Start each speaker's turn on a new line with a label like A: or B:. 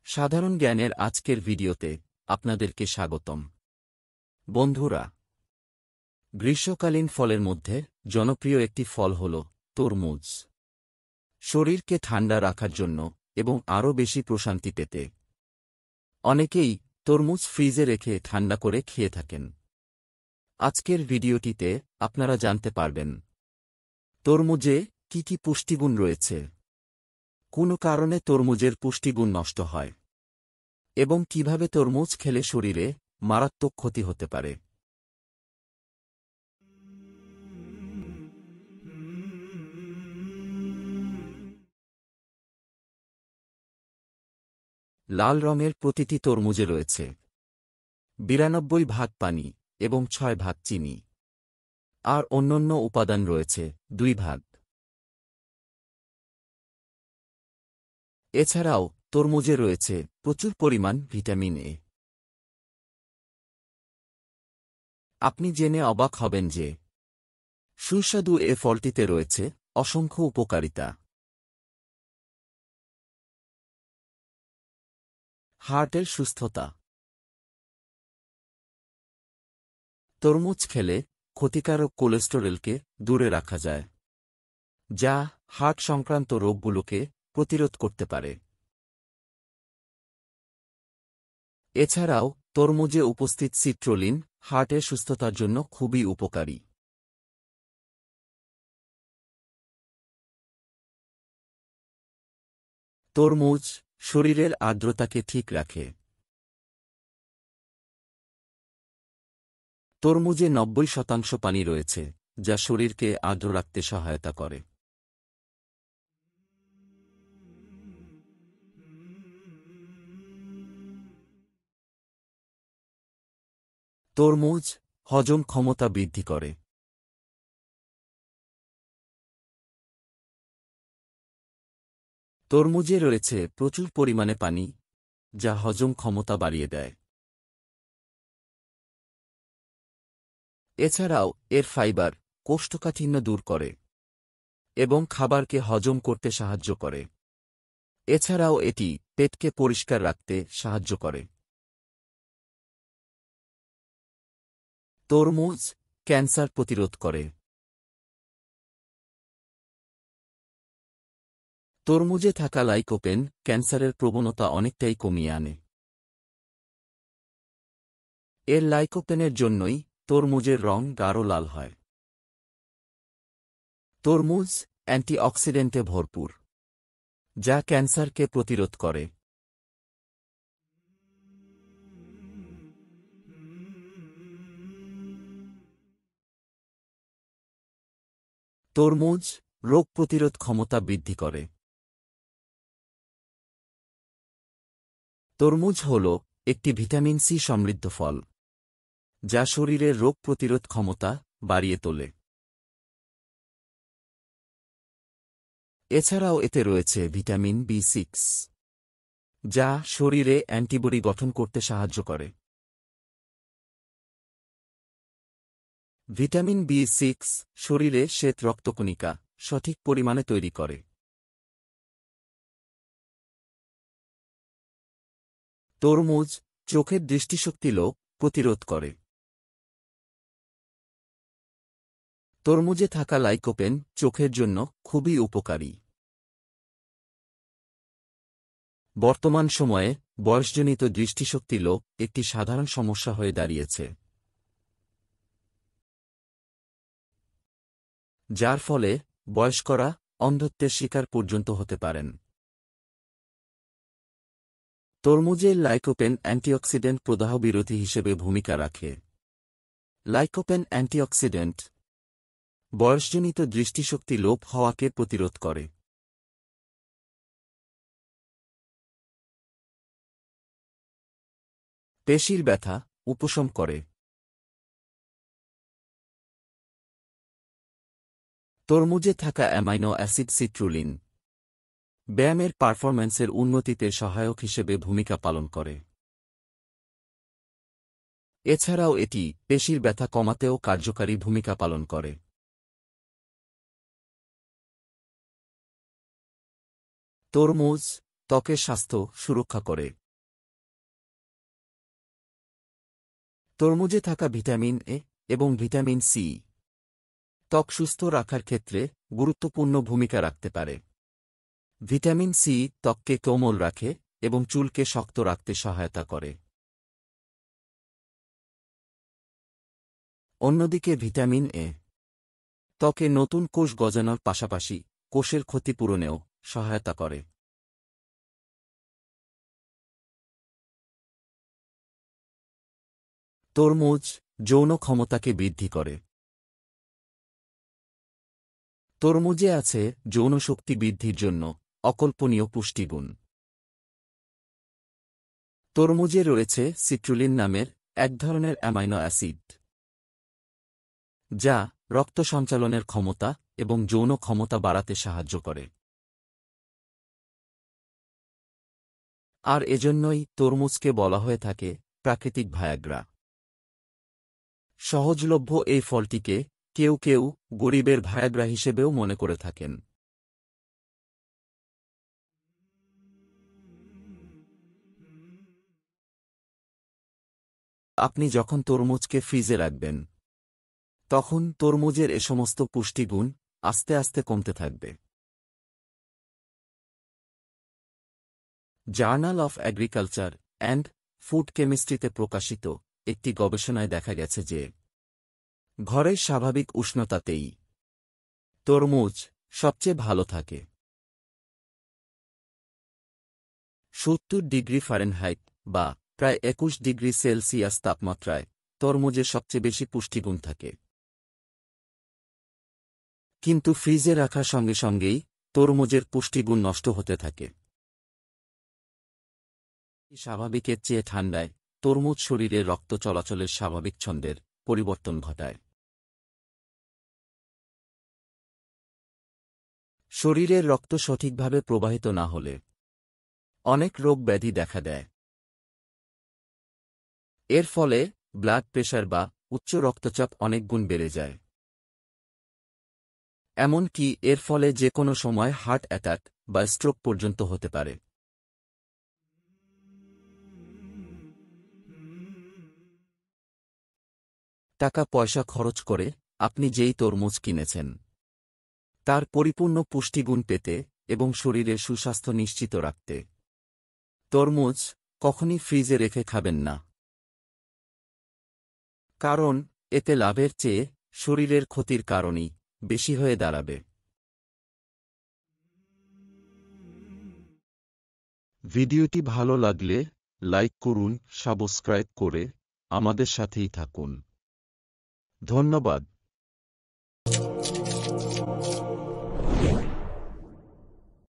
A: সাধারণ জ্ঞানের আজকের ভিডিওতে আপনাদেরকে স্বাগতম। বন্ধুরা, গ্রীষ্মকালীন ফলের মধ্যে জনপ্রিয় একটি ফল হল তরমুজ। শরীরকে ঠান্ডা রাখার জন্য এবং আরও বেশি প্রশান্তি পেতে অনেকেই তরমুজ ফ্রিজে রেখে ঠান্ডা করে খেয়ে থাকেন। আজকের ভিডিওটিতে আপনারা জানতে পারবেন তরমুজে কি কি পুষ্টিগুণ রয়েছে, কোনো কারণে তরমুজের পুষ্টিগুণ নষ্ট হয় এবং কিভাবে তরমুজ খেলে শরীরে মারাত্মক ক্ষতি হতে পারে। লাল রঙের প্রতিটি তরমুজে রয়েছে 92% পানি এবং 6% চিনি, আর অন্যান্য উপাদান রয়েছে 2%। এছাড়াও তরমুজে রয়েছে প্রচুর পরিমাণ ভিটামিন এ। আপনি জেনে অবাক হবেন যে সুস্বাদু এ ফলটিতে রয়েছে অসংখ্য উপকারিতা। হার্টের সুস্থতা। তরমুজ খেলে ক্ষতিকারক কোলেস্টেরলকে দূরে রাখা যায়, যা হার্ট সংক্রান্ত রোগগুলোকে প্রতিরোধ করতে পারে। এছাড়াও তরমুজে উপস্থিত সিট্রোলিন হার্টের সুস্থতার জন্য খুবই উপকারী। তরমুজ শরীরের আর্দ্রতাকে ঠিক রাখে। তরমুজে 90% পানি রয়েছে, যা শরীরকে আর্দ্র রাখতে সহায়তা করে। তরমুজ হজম ক্ষমতা বৃদ্ধি করে। তরমুজে রয়েছে প্রচুর পরিমাণে পানি, যা হজম ক্ষমতা বাড়িয়ে দেয়। এছাড়াও এর ফাইবার কোষ্ঠকাঠিন্য দূর করে এবং খাবারকে হজম করতে সাহায্য করে। এছাড়াও এটি পেটকে পরিষ্কার রাখতে সাহায্য করে। তরমুজ ক্যান্সার প্রতিরোধ করে। তরমুজে থাকা লাইকোপেন ক্যান্সারের প্রবণতা অনেকটাই কমিয়ে আনে। এর লাইকোপেনের জন্যই তরমুজের রং গাঢ় লাল হয়। তরমুজ অ্যান্টিঅক্সিডেন্টে ভরপুর, যা ক্যান্সারকে প্রতিরোধ করে। তরমুজ রোগ প্রতিরোধ ক্ষমতা বৃদ্ধি করে। তরমুজ হল একটি ভিটামিন সি সমৃদ্ধ ফল, যা শরীরের রোগ প্রতিরোধ ক্ষমতা বাড়িয়ে তোলে। এছাড়াও এতে রয়েছে ভিটামিন বি6, যা শরীরে অ্যান্টিবডি গঠন করতে সাহায্য করে। ভিটামিন বি6 শরীরে শ্বেত রক্তকণিকা সঠিক পরিমাণে তৈরি করে। তরমুজ চোখের দৃষ্টিশক্তি লোপ প্রতিরোধ করে। তরমুজে থাকা লাইকোপেন চোখের জন্য খুবই উপকারী। বর্তমান সময়ে বয়সজনিত দৃষ্টিশক্তি লোপ একটি সাধারণ সমস্যা হয়ে দাঁড়িয়েছে, যার ফলে বয়স্করা অন্ধত্বের শিকার পর্যন্ত হতে পারেন। তরমুজের লাইকোপেন অ্যান্টিঅক্সিডেন্ট প্রদাহ বিরোধী হিসেবে ভূমিকা রাখে। লাইকোপেন অ্যান্টিঅক্সিডেন্ট বয়সজনিত দৃষ্টিশক্তি লোপ হওয়াকে প্রতিরোধ করে। পেশির ব্যথা উপশম করে। তরমুজে থাকা অ্যামাইনো অ্যাসিড সিট্রুলিন ব্যায়ামের পারফরম্যান্সের উন্নতিতে সহায়ক হিসেবে ভূমিকা পালন করে। এছাড়াও এটি পেশির ব্যথা কমাতেও কার্যকারী ভূমিকা পালন করে। তরমুজ ত্বকের স্বাস্থ্য সুরক্ষা করে। তরমুজে থাকা ভিটামিন এ এবং ভিটামিন সি ত্বক সুস্থ রাখার ক্ষেত্রে গুরুত্বপূর্ণ ভূমিকা রাখতে পারে। ভিটামিন সি ত্বককে কোমল রাখে এবং চুলকে শক্ত রাখতে সহায়তা করে। অন্যদিকে ভিটামিন এ ত্বকে নতুন কোষ গজানোর পাশাপাশি কোষের ক্ষতিপূরণেও সহায়তা করে। তরমুজ যৌন ক্ষমতাকে বৃদ্ধি করে। তরমুজে আছে যৌনশক্তি বৃদ্ধির জন্য অকল্পনীয় পুষ্টিগুণ। তরমুজে রয়েছে সিট্রুলিন নামের এক ধরনের অ্যামাইনো অ্যাসিড, যা রক্ত সঞ্চালনের ক্ষমতা এবং যৌন ক্ষমতা বাড়াতে সাহায্য করে। আর এজন্যই তরমুজকে বলা হয়ে থাকে প্রাকৃতিক ভায়াগ্রা। সহজলভ্য এই ফলটিকে কেউ কেউ গরিবের ভায়াগ্রা হিসেবেও মনে করে থাকেন। আপনি যখন তরমুজকে ফ্রিজে রাখবেন, তখন তরমুজের এ সমস্ত পুষ্টিগুণ আস্তে আস্তে কমতে থাকবে। Journal of agriculture and food কেমিস্ট্রিতে প্রকাশিত একটি গবেষণায় দেখা গেছে যে ঘরের স্বাভাবিক উষ্ণতাতেই তরমুজ সবচেয়ে ভালো থাকে। ৭০ ডিগ্রি ফারেনহাইট বা প্রায় ২১ ডিগ্রি সেলসিয়াস তাপমাত্রায় তরমুজে সবচেয়ে বেশি পুষ্টিগুণ থাকে। কিন্তু ফ্রিজে রাখার সঙ্গে সঙ্গেই তরমুজের পুষ্টিগুণ নষ্ট হতে থাকে। স্বাভাবিকের চেয়ে ঠান্ডায় তরমুজ শরীরে রক্ত চলাচলের স্বাভাবিক ছন্দের পরিবর্তন ঘটায়। শরীরের রক্ত সঠিকভাবে প্রবাহিত না হলে অনেক রোগ ব্যাধি দেখা দেয়। এর ফলে ব্লাড প্রেশার বা উচ্চ রক্তচাপ অনেক গুণ বেড়ে যায়। এমনকি এর ফলে যে কোনো সময় হার্ট অ্যাটাক বা স্ট্রোক পর্যন্ত হতে পারে। টাকা পয়সা খরচ করে আপনি যেই তরমুজ কিনেছেন, তার পরিপূর্ণ পুষ্টিগুণ পেতে এবং শরীরের সুস্বাস্থ্য নিশ্চিত রাখতে তরমুজ কখনই ফ্রিজে রেখে খাবেন না। কারণ এতে লাভের চেয়ে শরীরের ক্ষতির কারণই বেশি হয়ে দাঁড়াবে। ভিডিওটি ভালো লাগলে লাইক করুন, সাবস্ক্রাইব করে আমাদের সাথেই থাকুন। ধন্যবাদ।